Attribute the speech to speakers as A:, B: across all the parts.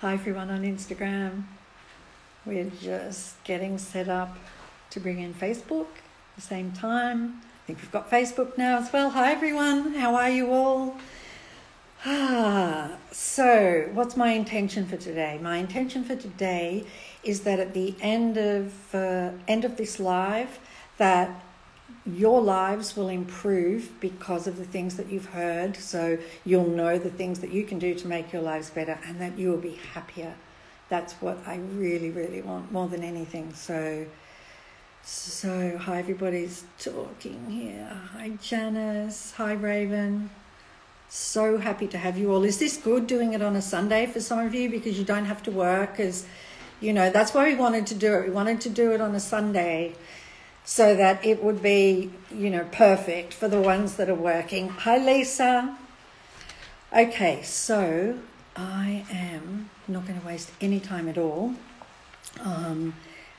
A: Hi everyone on Instagram. We're just getting set up to bring in Facebook at the same time. I think we've got Facebook now as well. Hi everyone, how are you all? So what's my intention for today? My intention for today is that at the end of this live, that your lives will improve because of the things that you've heard. So you'll know the things that you can do to make your lives better, and that you will be happier. That's what I really, really want more than anything. So hi, everybody's talking here. Hi, Janice. Hi, Raven. So happy to have you all. Is this good doing it on a Sunday for some of you, because you don't have to work? Because, you know, that's why we wanted to do it. We wanted to do it on a Sunday, so that it would be, you know, perfect for the ones that are working. Hi, Lisa. Okay, so I am not going to waste any time at all. And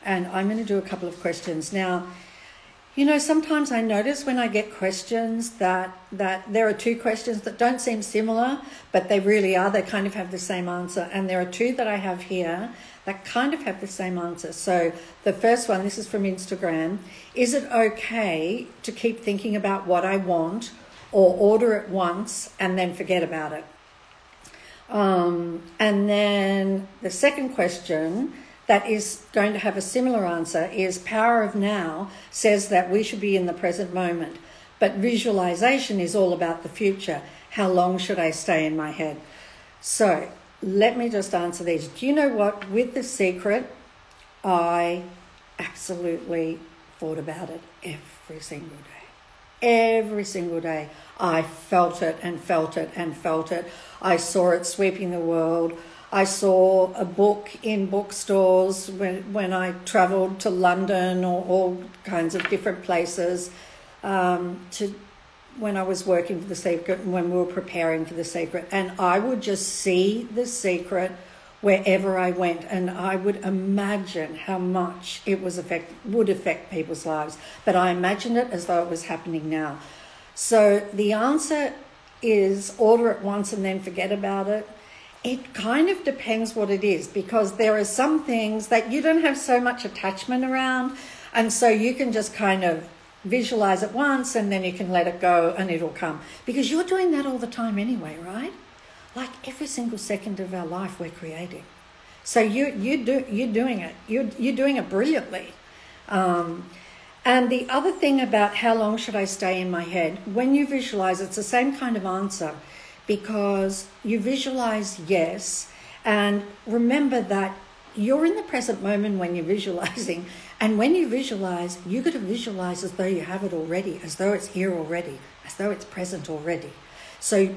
A: I'm going to do a couple of questions. Now, you know, sometimes I notice when I get questions that there are two questions that don't seem similar, but they really are. They kind of have the same answer. And there are two that I have here that kind of have the same answer. So the first one, this is from Instagram. Is it okay to keep thinking about what I want, or order it once and then forget about it? And then the second question that is going to have a similar answer is Power of Now says that we should be in the present moment, but visualization is all about the future. How long should I stay in my head? So let me just answer these. Do you know what? With The Secret, I absolutely thought about it every single day. Every single day. I felt it and felt it and felt it. I saw it sweeping the world. I saw a book in bookstores when I travelled to London or all kinds of different places, when I was working for The Secret and when we were preparing for The Secret. And I would just see The Secret wherever I went, and I would imagine how much it would affect people's lives. But I imagined it as though it was happening now. So the answer is order it once and then forget about it. It kind of depends what it is, because there are some things that you don't have so much attachment around, and so you can just kind of visualize it once and then you can let it go and it'll come, because you're doing that all the time anyway, right? Like every single second of our life we're creating. So you're doing it. You're doing it brilliantly. And the other thing about how long should I stay in my head, when you visualize, it's the same kind of answer, because you visualize, yes, and remember that you're in the present moment when you're visualizing. And when you visualize, you got to visualize as though you have it already, as though it's here already, as though it's present already. So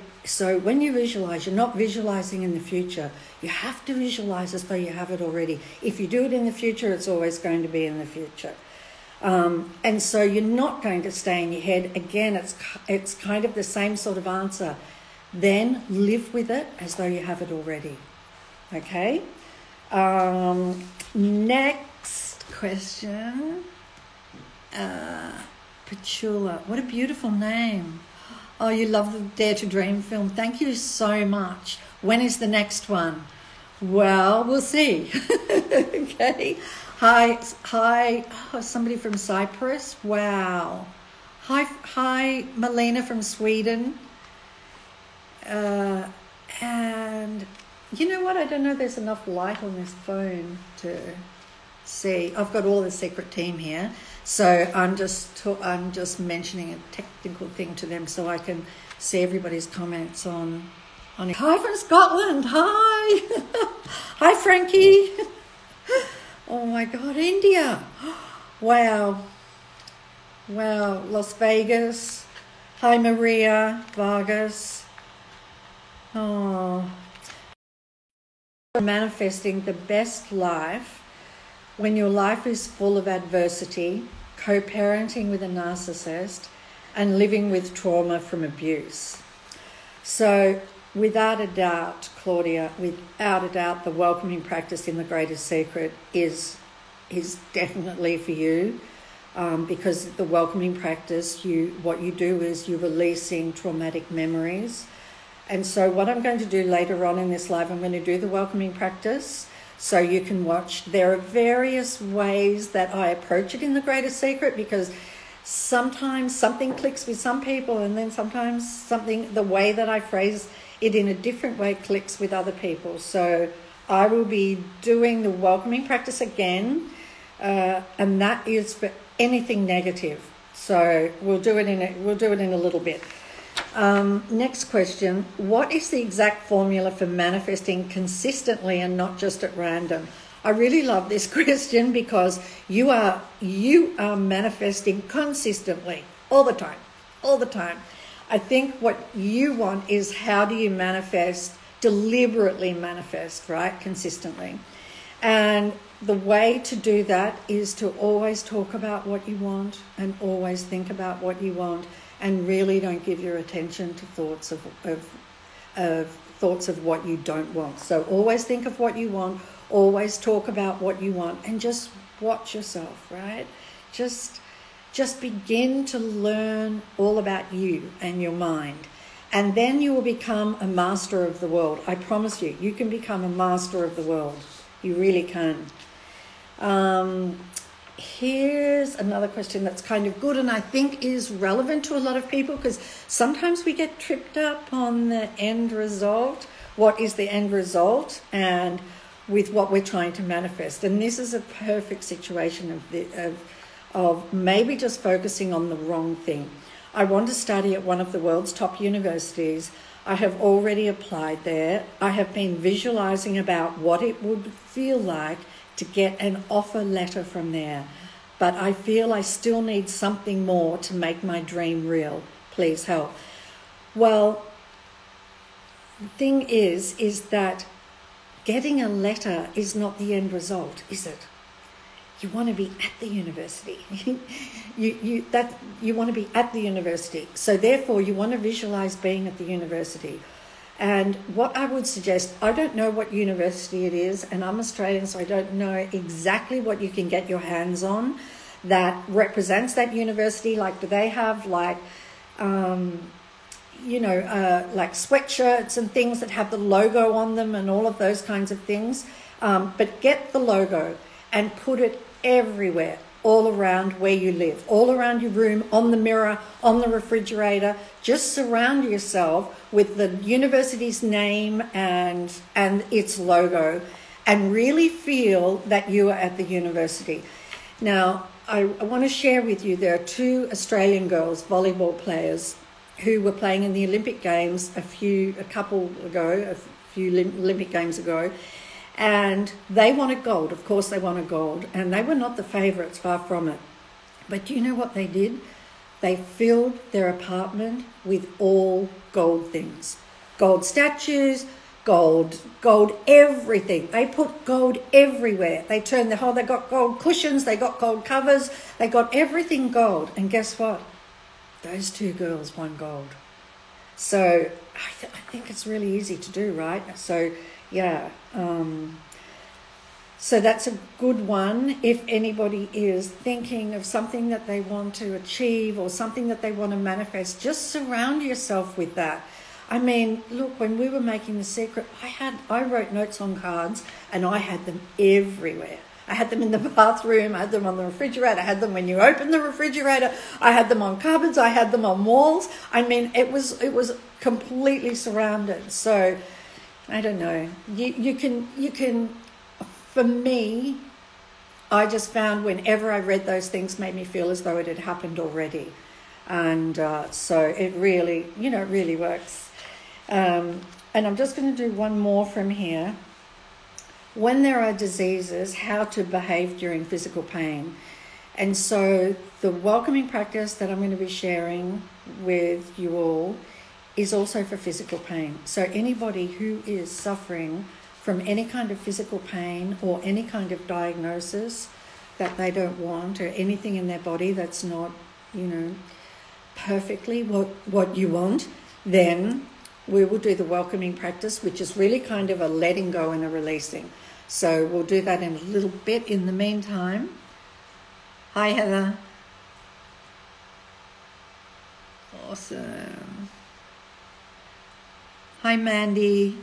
A: when you visualize, you're not visualizing in the future. You have to visualize as though you have it already. If you do it in the future, it's always going to be in the future. And so you're not going to stay in your head. Again, it's kind of the same sort of answer. Then live with it as though you have it already. Okay? Next question. Petula. What a beautiful name. Oh, you love the Dare to Dream film. Thank you so much. When is the next one? Well, we'll see. Okay. Hi. Oh, somebody from Cyprus. Wow. Hi, Melina from Sweden. And you know what? I don't know if there's enough light on this phone to see. I've got all the Secret team here, so I'm just mentioning a technical thing to them so I can see everybody's comments on it. Hi from Scotland. Hi. Hi, Frankie. Oh my God, India. Wow. Las Vegas. Hi, Maria Vargas. Oh, manifesting the best life when your life is full of adversity, co-parenting with a narcissist, and living with trauma from abuse. So without a doubt, Claudia, without a doubt, the welcoming practice in The Greatest Secret is definitely for you, because the welcoming practice, what you do is you're releasing traumatic memories. And so what I'm going to do later on in this live, I'm going to do the welcoming practice so you can watch. There are various ways that I approach it in the Greater Secret, because sometimes something clicks with some people, and then sometimes the way that I phrase it in a different way clicks with other people. So I will be doing the welcoming practice again, and that is for anything negative. So we'll do it in a little bit. Next question: what is the exact formula for manifesting consistently and not just at random? I really love this question, because you are manifesting consistently all the time. I think what you want is, how do you manifest, deliberately manifest, right? Consistently. And the way to do that is to always talk about what you want and always think about what you want, and really don't give your attention to thoughts of what you don't want. So always think of what you want, always talk about what you want, and just watch yourself, right? Just begin to learn all about you and your mind. And then you will become a master of the world. I promise you, you can become a master of the world. You really can. Here's another question that's kind of good, and I think is relevant to a lot of people, because sometimes we get tripped up on the end result. What is the end result? And with what we're trying to manifest. And this is a perfect situation of maybe just focusing on the wrong thing. I want to study at one of the world's top universities. I have already applied there. I have been visualizing about what it would feel like to get an offer letter from there. But I feel I still need something more to make my dream real. Please help. Well, the thing is that getting a letter is not the end result, is it? You want to be at the university. you want to be at the university. So therefore, you want to visualize being at the university. And what I would suggest, I don't know what university it is, and I'm Australian, so I don't know exactly what you can get your hands on that represents that university. Like, do they have like sweatshirts and things that have the logo on them and all of those kinds of things? But get the logo and put it everywhere, all around where you live, all around your room, on the mirror, on the refrigerator. Just surround yourself with the university's name and its logo, and really feel that you are at the university. Now, I want to share with you, there are two Australian girls, volleyball players, who were playing in the Olympic Games a few Olympic Games ago, and they wanted gold. Of course they wanted gold, and they were not the favourites, far from it. But do you know what they did? They filled their apartment with all gold things. Gold statues, gold everything. They put gold everywhere. They got gold cushions, they got gold covers, they got everything gold. And guess what? Those two girls won gold. So I think it's really easy to do, right? So yeah, so that's a good one. If anybody is thinking of something that they want to achieve or something that they want to manifest, just surround yourself with that. I mean, look, when we were making The Secret, I wrote notes on cards, and I had them everywhere. I had them in the bathroom, I had them on the refrigerator, I had them when you open the refrigerator, I had them on cupboards, I had them on walls. I mean, it was completely surrounded. So I don't know. You can. For me, I just found whenever I read those things, made me feel as though it had happened already, and so it really, it really works. And I'm just going to do one more from here. When there are diseases, how to behave during physical pain. And so the welcoming practice that I'm going to be sharing with you all is also for physical pain. So anybody who is suffering from any kind of physical pain or any kind of diagnosis that they don't want, or anything in their body that's not, perfectly what you want, then we will do the welcoming practice, which is really kind of a letting go and a releasing. So we'll do that in a little bit. In the meantime, hi Heather. Awesome. Hi, Mandy.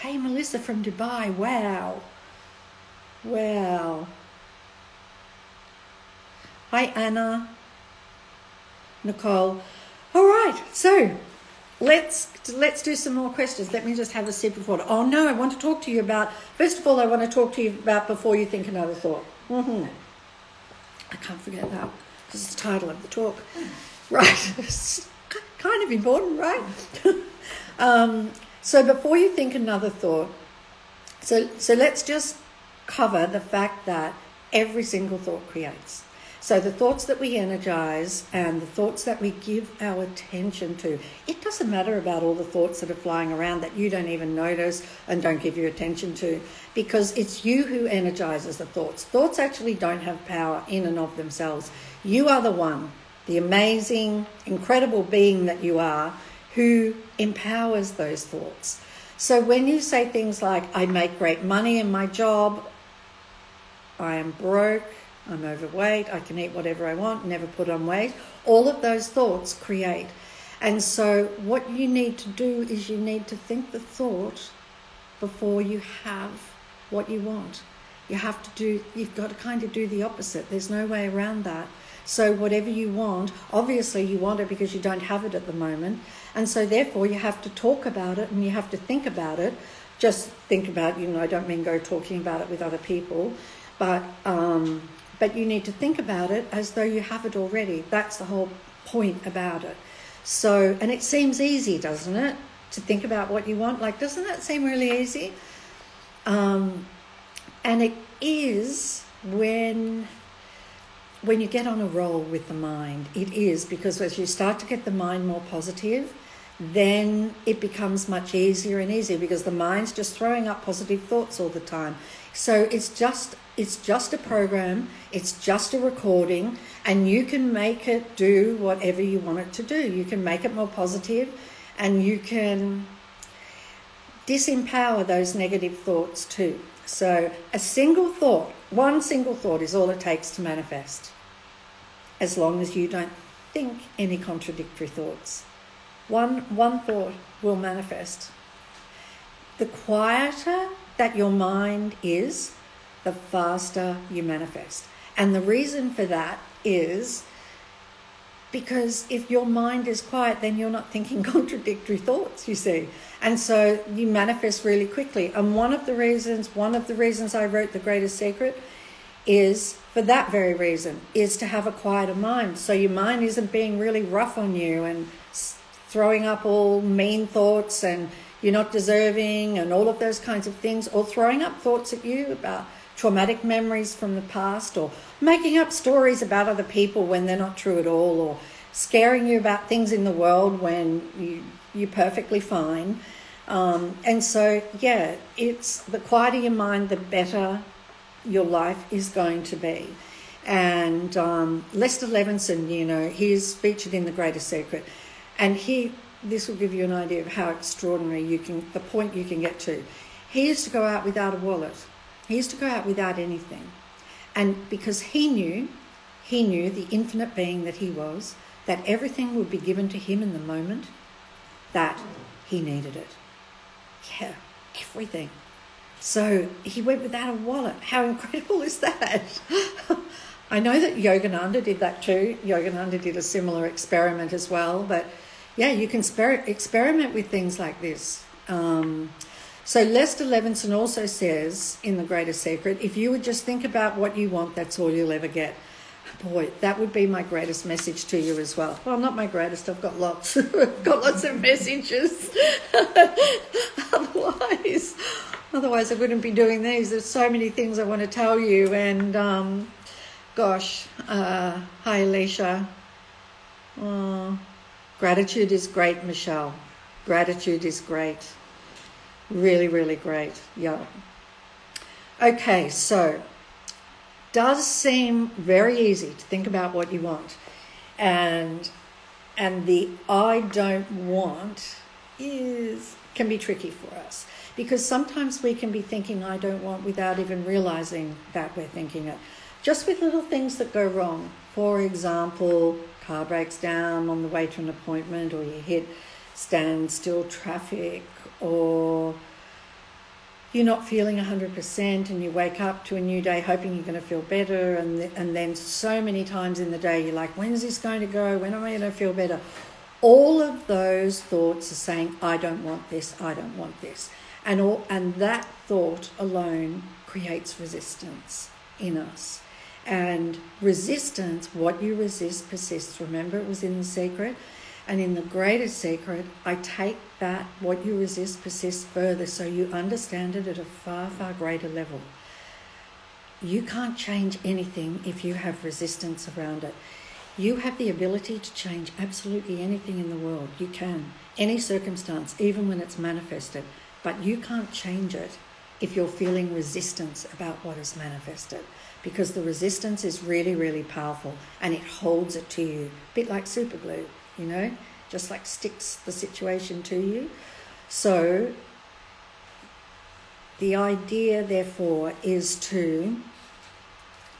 A: Hey, Melissa from Dubai. Wow. Wow. Hi, Anna. Nicole. All right, so let's do some more questions. Let me just have a sip of water. Oh no, I want to talk to you about, first of all, I want to talk to you about before you think another thought. I can't forget that. This is the title of the talk. Right. It's kind of important, right? So before you think another thought, so let's just cover the fact that every single thought creates. So the thoughts that we energize and the thoughts that we give our attention to, it doesn't matter about all the thoughts that are flying around that you don't even notice and don't give your attention to, because it's you who energizes the thoughts. Thoughts actually don't have power in and of themselves. You are the one, the amazing, incredible being that you are, who empowers those thoughts. So when you say things like, I make great money in my job, I am broke, I'm overweight, I can eat whatever I want, never put on weight, all of those thoughts create. And so what you need to do is you need to think the thought before you have what you want. You've got to kind of do the opposite. There's no way around that. So whatever you want, obviously you want it because you don't have it at the moment. And so therefore you have to talk about it and you have to think about it. Just think about, I don't mean go talking about it with other people, but you need to think about it as though you have it already. That's the whole point about it. So, and it seems easy, doesn't it? To think about what you want. Like, doesn't that seem really easy? And it is when you get on a roll with the mind. It is, because as you start to get the mind more positive, then it becomes much easier and easier, because the mind's just throwing up positive thoughts all the time. So it's just a program, it's just a recording, and you can make it do whatever you want it to do. You can make it more positive, and you can disempower those negative thoughts too. So one single thought is all it takes to manifest, as long as you don't think any contradictory thoughts. One thought will manifest. The quieter that your mind is, the faster you manifest. And the reason for that is because if your mind is quiet, then you're not thinking contradictory thoughts, you see. And so you manifest really quickly. And one of the reasons I wrote The Greatest Secret is for that very reason, is to have a quieter mind. So your mind isn't being really rough on you and throwing up all mean thoughts and you're not deserving and all of those kinds of things, or throwing up thoughts at you about traumatic memories from the past, or making up stories about other people when they're not true at all, or scaring you about things in the world when you're perfectly fine. And so, it's the quieter your mind, the better your life is going to be. And Lester Levinson, he's featured in The Greatest Secret, and this will give you an idea of how extraordinary the point you can get to. He used to go out without a wallet. He used to go out without anything. And because he knew, the infinite being that he was, that everything would be given to him in the moment that he needed it. Yeah, everything. So he went without a wallet. How incredible is that? I know that Yogananda did that too. Yogananda did a similar experiment as well. But yeah, you can experiment with things like this. So Lester Levinson also says in The Greatest Secret, if you would just think about what you want, that's all you'll ever get. Boy, that would be my greatest message to you as well. Well, not my greatest, I've got lots. I've got lots of messages. Otherwise I wouldn't be doing these. There's so many things I want to tell you. And hi Alicia. Gratitude is great, Michelle. Gratitude is great. Really, really great. Yeah. Okay, so does seem very easy to think about what you want. And the I don't want can be tricky for us, because sometimes we can be thinking I don't want without even realizing that we're thinking it. just with little things that go wrong. For example, car breaks down on the way to an appointment, or you hit standstill traffic, or you're not feeling 100% and you wake up to a new day hoping you're going to feel better, and then so many times in the day you're like, when's this going to go? When am I going to feel better? All of those thoughts are saying, I don't want this, I don't want this. And that thought alone creates resistance in us. And resistance, what you resist persists. Remember, it was in The Secret. And in The Greatest Secret, I take that, what you resist persists, further, so you understand it at a far, far greater level. You can't change anything if you have resistance around it. You have the ability to change absolutely anything in the world. You can. Any circumstance, even when it's manifested. But you can't change it if you're feeling resistance about what is manifested. Because the resistance is really, really powerful, and it holds it to you. A bit like super glue, you know, just like sticks the situation to you. So the idea, therefore, is to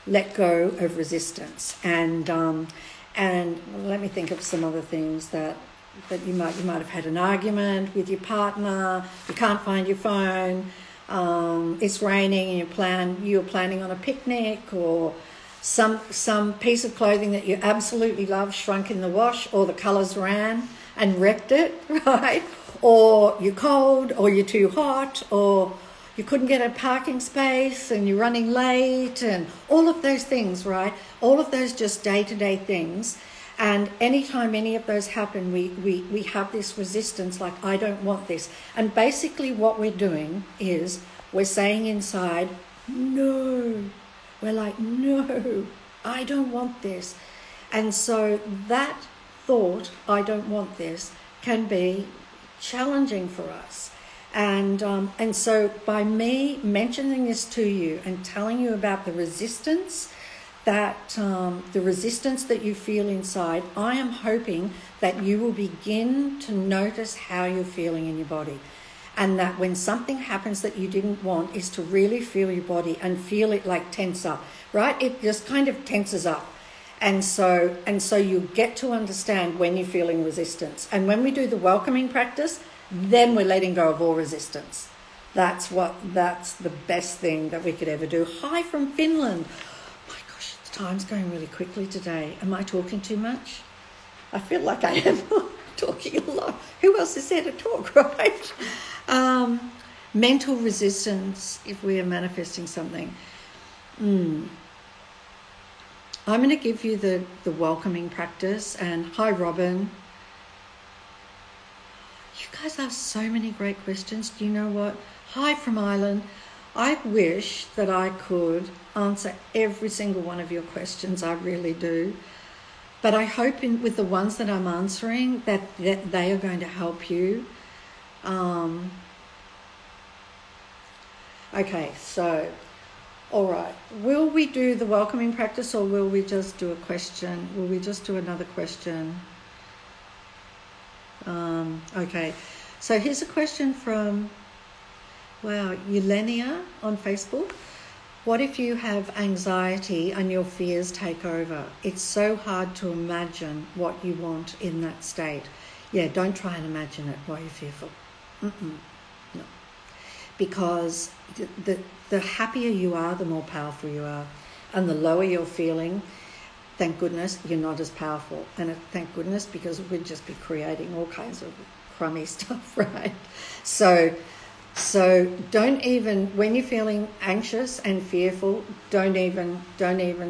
A: let go of resistance. And let me think of some other things that you might have had an argument with your partner, you can't find your phone, it's raining and you're planning on a picnic, or some piece of clothing that you absolutely love shrunk in the wash, or the colours ran and wrecked it, right? Or you're cold, or you're too hot, or you couldn't get a parking space and you're running late, and all of those things, right? All of those just day-to-day things. And anytime any of those happen, we have this resistance, like, I don't want this. And basically what we're doing is we're saying inside, no. We're like, no, I don't want this. And so that thought, I don't want this, can be challenging for us. And so by me mentioning this to you and telling you about the resistance that you feel inside, I am hoping that you will begin to notice how you're feeling in your body. And that when something happens that you didn't want, is to really feel your body and feel it like tense up, right? It just kind of tenses up. And so you get to understand when you're feeling resistance. And when we do the welcoming practice, then we're letting go of all resistance. That's the best thing that we could ever do. Hi from Finland. My gosh, the time's going really quickly today. Am I talking too much? I feel like I am talking a lot. Who else is there to talk, right? Mental resistance, if we are manifesting something. I'm going to give you the welcoming practice. And hi, Robin. You guys ask so many great questions. Do you know what? Hi from Ireland. I wish that I could answer every single one of your questions. I really do. But I hope with the ones that I'm answering that they are going to help you. Okay, so, all right. Will we do the welcoming practice, or will we just do a question? Will we just do another question? Okay, so here's a question from, Eulenia on Facebook. What if you have anxiety and your fears take over? It's so hard to imagine what you want in that state. Yeah, don't try and imagine it while you're fearful. No. Because the happier you are, the more powerful you are. And the lower you're feeling, thank goodness you're not as powerful. And thank goodness, because we'd just be creating all kinds of crummy stuff, right? So don't even, when you're feeling anxious and fearful, don't even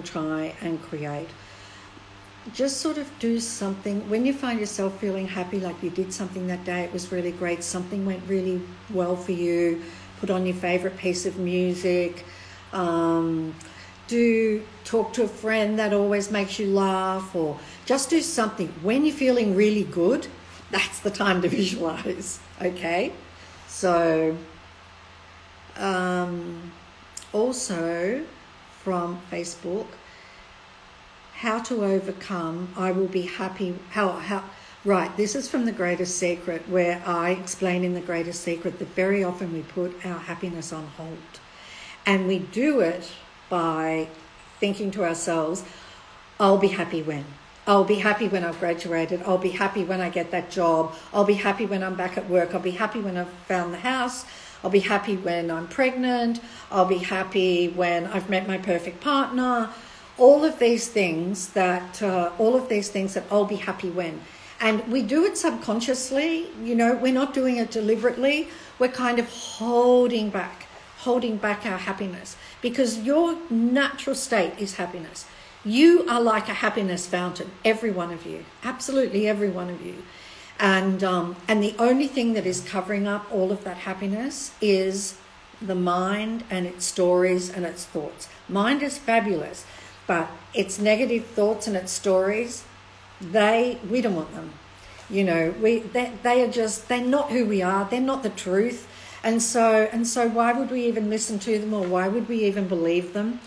A: try and create. Just sort of do something. When you find yourself feeling happy, like you did something that day, it was really great, something went really well for you, put on your favorite piece of music, talk to a friend that always makes you laugh, or just do something. When you're feeling really good, that's the time to visualize, okay? So, also from Facebook, how to overcome, I will be happy, right, this is from The Greatest Secret, where I explain in The Greatest Secret that very often we put our happiness on hold. And we do it by thinking to ourselves, I'll be happy when. I'll be happy when I've graduated. I'll be happy when I get that job. I'll be happy when I'm back at work. I'll be happy when I've found the house. I'll be happy when I'm pregnant. I'll be happy when I've met my perfect partner. All of these things that I'll be happy when. And we do it subconsciously, we're not doing it deliberately. We're kind of holding back our happiness, because your natural state is happiness. You are like a happiness fountain, every one of you, absolutely every one of you. And the only thing that is covering up all of that happiness is the mind and its stories and its thoughts. Mind is fabulous, but its negative thoughts and its stories, we don't want them. They're not who we are. They're not the truth. And so why would we even listen to them, or why would we even believe them?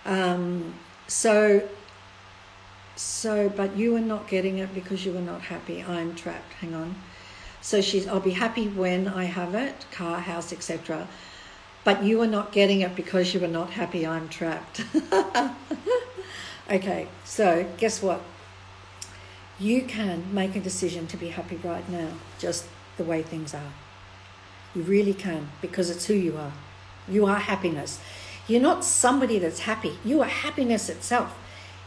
A: But you are not getting it because you are not happy. I'm trapped. Hang on. So I'll be happy when I have it, car, house, etc. But you are not getting it because you are not happy. I'm trapped. Okay, so guess what? You can make a decision to be happy right now, just the way things are. You really can, because it's who you are. You are happiness. You're not somebody that's happy. You are happiness itself.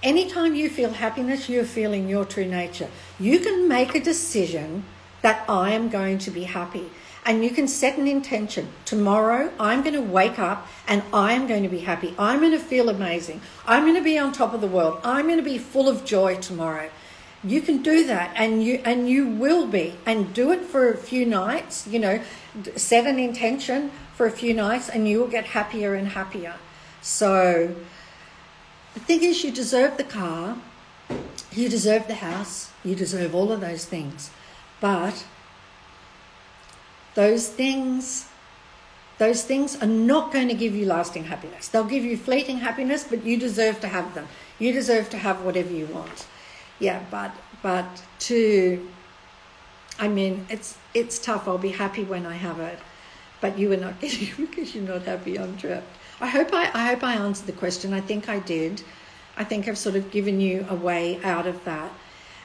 A: Anytime you feel happiness, you're feeling your true nature. You can make a decision that I am going to be happy. And you can set an intention. Tomorrow, I'm going to wake up and I am going to be happy. I'm going to feel amazing. I'm going to be on top of the world. I'm going to be full of joy tomorrow. You can do that, and you will be, and do it for a few nights. Set an intention for a few nights, and you will get happier and happier. So the thing is, you deserve the car, you deserve the house, you deserve all of those things, but those things are not going to give you lasting happiness. They'll give you fleeting happiness, but you deserve to have them. You deserve to have whatever you want. Yeah, it's tough. I'll be happy when I have it, but you are not getting it because you're not happy. I'm trapped. I hope I answered the question. I think I did. I think I've sort of given you a way out of that.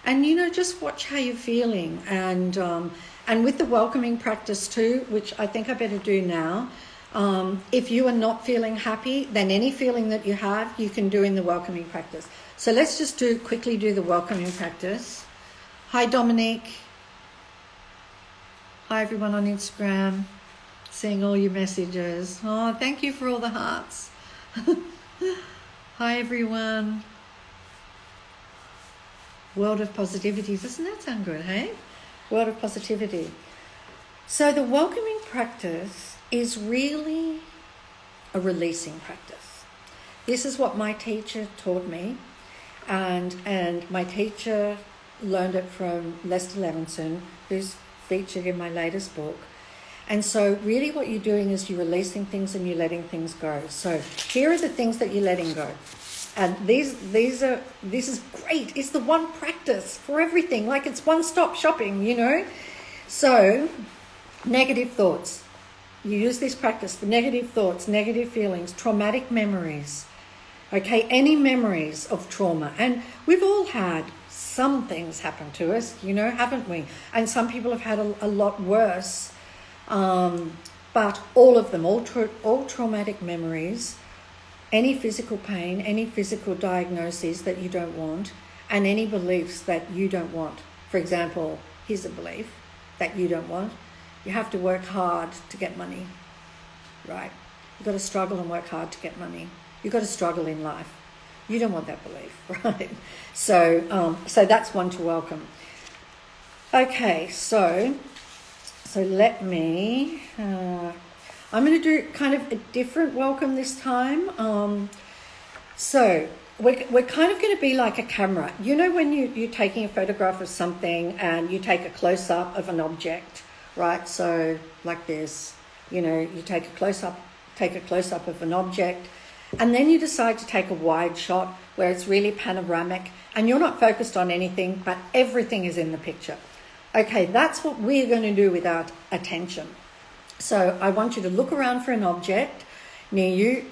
A: And just watch how you're feeling, and with the welcoming practice too, which I think I better do now. If you are not feeling happy, then any feeling that you have, you can do in the welcoming practice. So let's just quickly do the welcoming practice. Hi, Dominique. Hi, everyone on Instagram. Seeing all your messages. Oh, thank you for all the hearts. Hi, everyone. World of positivity. Doesn't that sound good, hey? World of positivity. So the welcoming practice is really a releasing practice. This is what my teacher taught me. And my teacher learned it from Lester Levinson, who's featured in my latest book. And so really what you're doing is you're releasing things and you're letting things go. So here are the things that you're letting go. And this is great. It's the one practice for everything. Like it's one-stop shopping, So negative thoughts. You use this practice for negative thoughts, negative feelings, traumatic memories. Okay, any memories of trauma. And we've all had some things happen to us, haven't we? And some people have had a lot worse. But all of them, all traumatic memories, any physical pain, any physical diagnoses that you don't want, and any beliefs that you don't want. For example, here's a belief that you don't want. You have to work hard to get money, right? You've got to struggle and work hard to get money. You've got to struggle in life. You don't want that belief, right? So that's one to welcome. Okay, so let me... I'm going to do kind of a different welcome this time. So we're kind of going to be like a camera. When you're taking a photograph of something and you take a close-up of an object, right? So like this, you take a close-up of an object, and then you decide to take a wide shot where it's really panoramic and you're not focused on anything, but everything is in the picture. Okay, that's what we're going to do with our attention. So I want you to look around for an object. near you.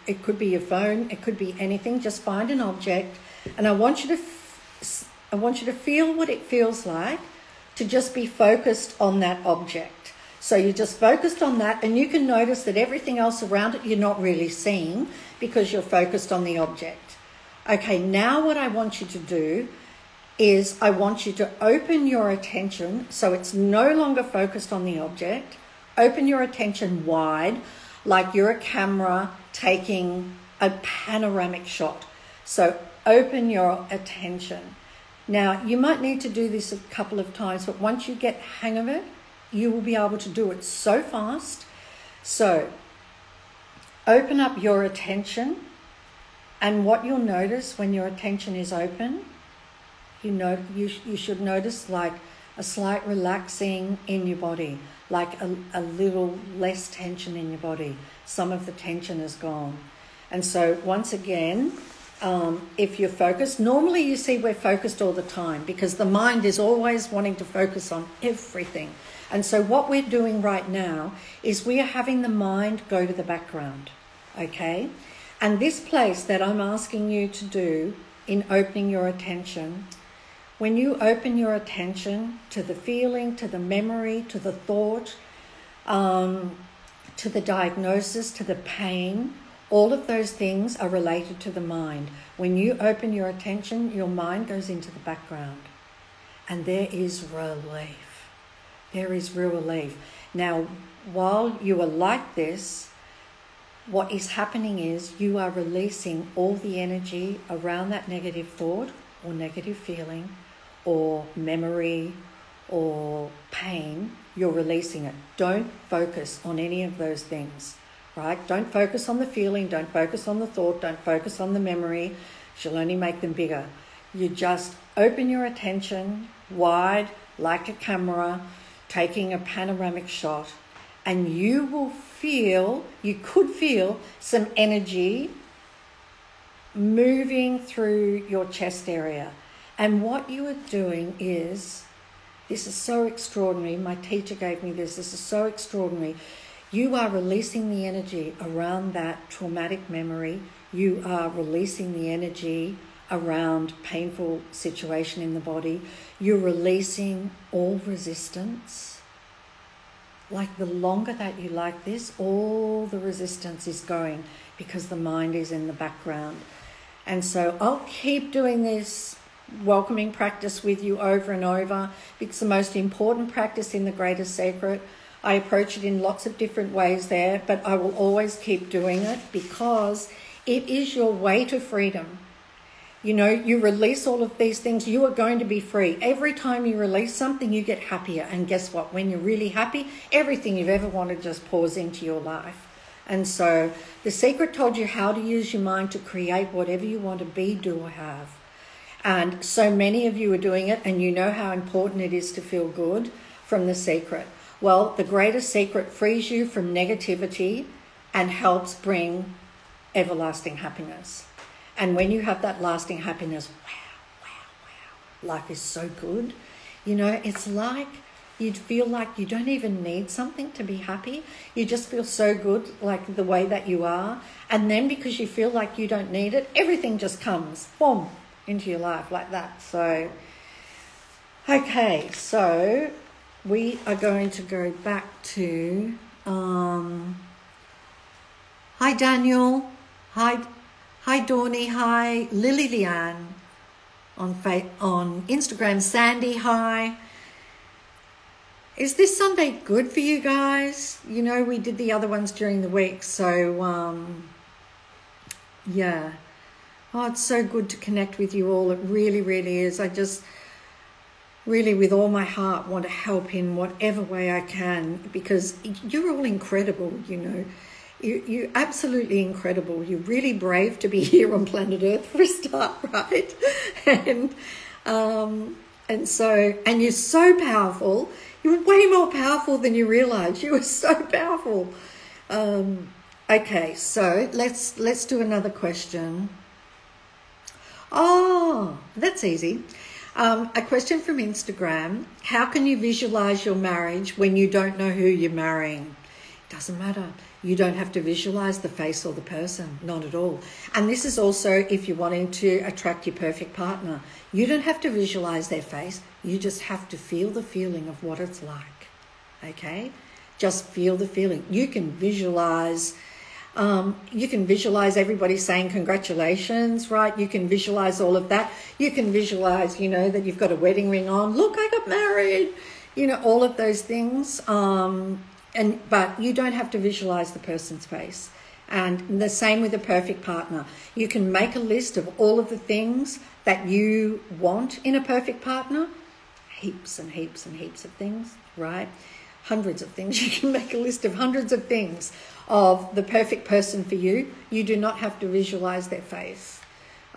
A: It could be your phone. It could be anything. Just find an object, and I want you to feel what it feels like to just be focused on that object. So you're just focused on that, and you can notice that everything else around it you're not really seeing because you're focused on the object. Okay, now what I want you to do is I want you to open your attention so it's no longer focused on the object. Open your attention wide, like you're a camera taking a panoramic shot. So open your attention. Now, you might need to do this a couple of times, but once you get the hang of it, you will be able to do it so fast. So open up your attention, and what you'll notice when your attention is open, you should notice like a slight relaxing in your body, like a little less tension in your body. Some of the tension is gone. And so once again, if you're focused, normally you see we're focused all the time because the mind is always wanting to focus on everything. And so what we're doing right now is we are having the mind go to the background, okay? And this place that I'm asking you to do in opening your attention, when you open your attention to the feeling, to the memory, to the thought, to the diagnosis, to the pain, all of those things are related to the mind. When you open your attention, your mind goes into the background. And there is relief. There is real relief. Now, while you are like this, what is happening is you are releasing all the energy around that negative thought or negative feeling or memory or pain. You're releasing it. Don't focus on any of those things. Right? Don't focus on the feeling, don't focus on the thought, don't focus on the memory. She'll only make them bigger. You just open your attention wide, like a camera, taking a panoramic shot, and you could feel some energy moving through your chest area. And what you are doing is, this is so extraordinary. My teacher gave me this. This is so extraordinary. You are releasing the energy around that traumatic memory. You are releasing the energy around painful situation in the body. You're releasing all resistance. Like the longer that you like this, all the resistance is going because the mind is in the background. And so I'll keep doing this welcoming practice with you over and over. It's the most important practice in the Greatest Secret. I approach it in lots of different ways there, but I will always keep doing it because it is your way to freedom. You know, you release all of these things, you are going to be free. Every time you release something, you get happier. And guess what? When you're really happy, everything you've ever wanted just pours into your life. And so the secret told you how to use your mind to create whatever you want to be, do, or have. And so many of you are doing it, and you know how important it is to feel good from the secret. Well, the Greatest Secret frees you from negativity and helps bring everlasting happiness. And when you have that lasting happiness, wow, life is so good. You know, it's like you'd feel like you don't even need something to be happy. You just feel so good, like the way that you are. And then because you feel like you don't need it, everything just comes, boom, into your life like that. So, okay, so we are going to go back to, hi Daniel, hi Dawny, hi Lily Leanne on Instagram, Sandy, hi. Is this Sunday good for you guys? You know, we did the other ones during the week, so yeah. Oh, it's so good to connect with you all. It really, really is. I just really, with all my heart, want to help in whatever way I can because you're all incredible, you know. You're absolutely incredible. You're really brave to be here on planet Earth for a start, right? And you're so powerful. You're way more powerful than you realize. You are so powerful. Okay, so let's do another question. Oh, that's easy. A question from Instagram. How can you visualize your marriage when you don't know who you're marrying? Doesn't matter. You don't have to visualize the face or the person, not at all. And this is also if you're wanting to attract your perfect partner. You don't have to visualize their face. You just have to feel the feeling of what it's like, okay? Just feel the feeling. You can visualize everybody saying congratulations, right? You can visualize all of that. You can visualize, that you've got a wedding ring on. Look, I got married. All of those things. But you don't have to visualize the person's face. And the same with a perfect partner. You can make a list of all of the things that you want in a perfect partner. Heaps and heaps and heaps of things, right? Hundreds of things. You can make a list of hundreds of things of the perfect person for you. You do not have to visualize their face.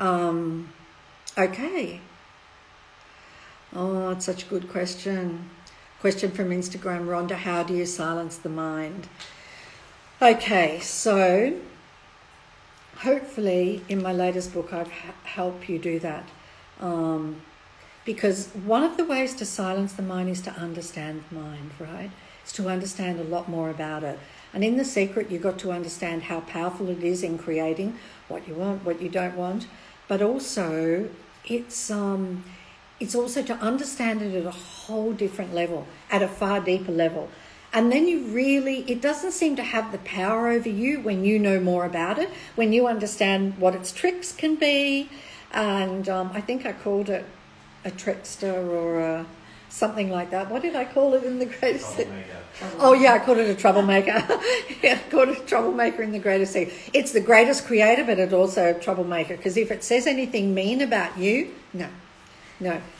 A: Okay. Oh, it's such a good question. Question from Instagram, Rhonda, how do you silence the mind? Okay, so hopefully in my latest book I've helped you do that. Because one of the ways to silence the mind is to understand the mind, right? It's to understand a lot more about it. And in The Secret, you've got to understand how powerful it is in creating what you want, what you don't want. But also, it's also to understand it at a whole different level, at a far deeper level. And then it doesn't seem to have the power over you when you know more about it, when you understand what its tricks can be. And I think I called it a trickster or something like that. What did I call it in The Greatest? Oh yeah, I called it a troublemaker. Yeah, I called it a troublemaker in The Greatest Secret. It's the greatest creator, but it's also a troublemaker. Because if it says anything mean about you, no,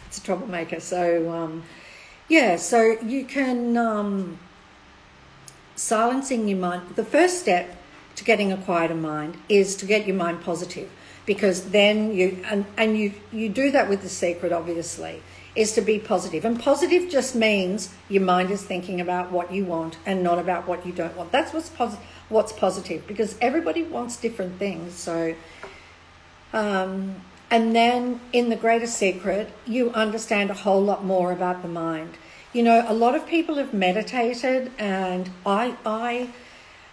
A: it's a troublemaker. So so you can silencing your mind. The first step to getting a quieter mind is to get your mind positive. Because then you do that with The Secret, obviously, is to be positive. And positive just means your mind is thinking about what you want and not about what you don't want. That's what's positive, because everybody wants different things. So, and then in The Greatest Secret, you understand a whole lot more about the mind. A lot of people have meditated, and I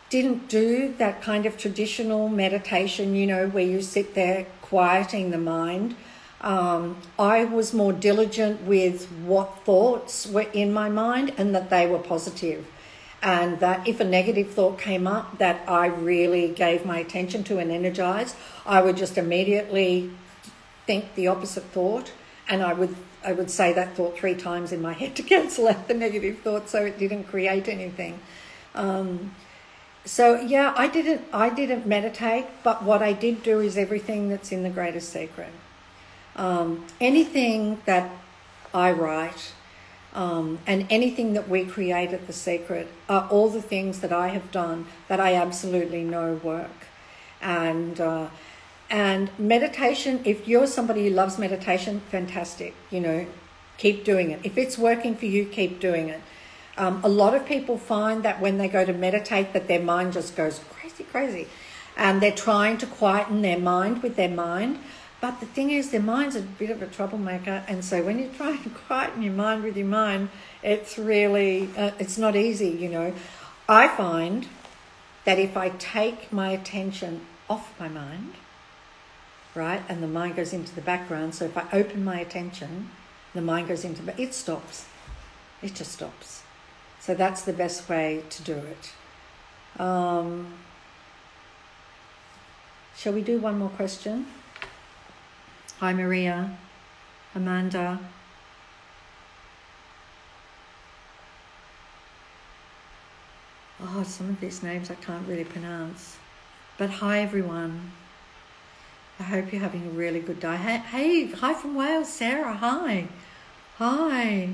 A: didn't do that kind of traditional meditation, where you sit there quieting the mind. I was more diligent with what thoughts were in my mind and that they were positive. And that if a negative thought came up that I really gave my attention to and energized, I would just immediately think the opposite thought, and I would say that thought 3 times in my head to cancel out the negative thought so it didn't create anything. I didn't meditate, but what I did do is everything that's in The Greatest Secret. Anything that I write and anything that we create at The Secret are all the things that I have done that I absolutely know work. And meditation, if you're somebody who loves meditation, fantastic, keep doing it. If it's working for you, keep doing it. A lot of people find that when they go to meditate that their mind just goes crazy. And they're trying to quieten their mind with their mind. But the thing is, their mind's a bit of a troublemaker. And so when you're trying to quieten your mind with your mind, it's really, it's not easy, I find that if I take my attention off my mind, right, and the mind goes into the background. So if I open my attention, the mind goes into, it stops. It just stops. So that's the best way to do it. Shall we do one more question? Hi, Maria, Amanda. Oh, some of these names I can't really pronounce. But hi, everyone. I hope you're having a really good day. Hey, hi from Wales, Sarah. Hi. Oh,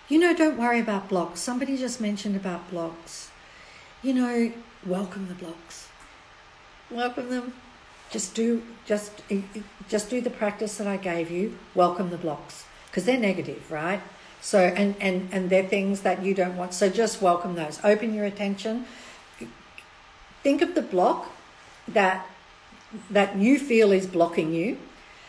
A: don't worry about blocks. Somebody just mentioned about blocks. Welcome the blocks. Welcome them. Just do the practice that I gave you. Welcome the blocks, because they're negative, right? So and they're things that you don't want. So just welcome those. Open your attention. Think of the block that you feel is blocking you.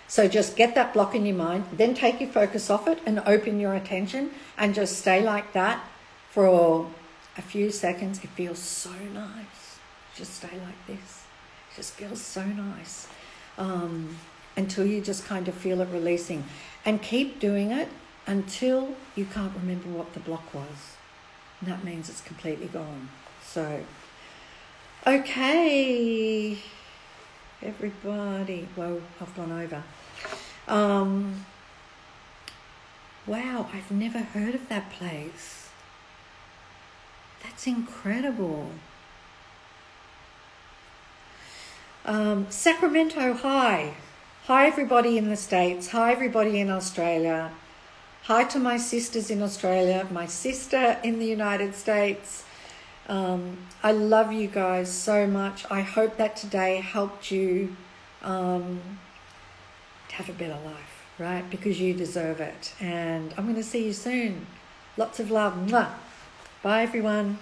A: So just get that block in your mind, then take your focus off it and open your attention and just stay like that for a few seconds, it feels so nice. Just stay like this. It just feels so nice. Until you just kind of feel it releasing. And keep doing it until you can't remember what the block was. And that means it's completely gone. So, okay, everybody. Whoa, I've gone over. Wow, I've never heard of that place. That's incredible. Sacramento, hi. Hi, everybody in the States. Hi, everybody in Australia. Hi to my sisters in Australia, my sister in the United States. I love you guys so much. I hope that today helped you have a better life, right? Because you deserve it. And I'm going to see you soon. Lots of love. Mwah. Bye, everyone.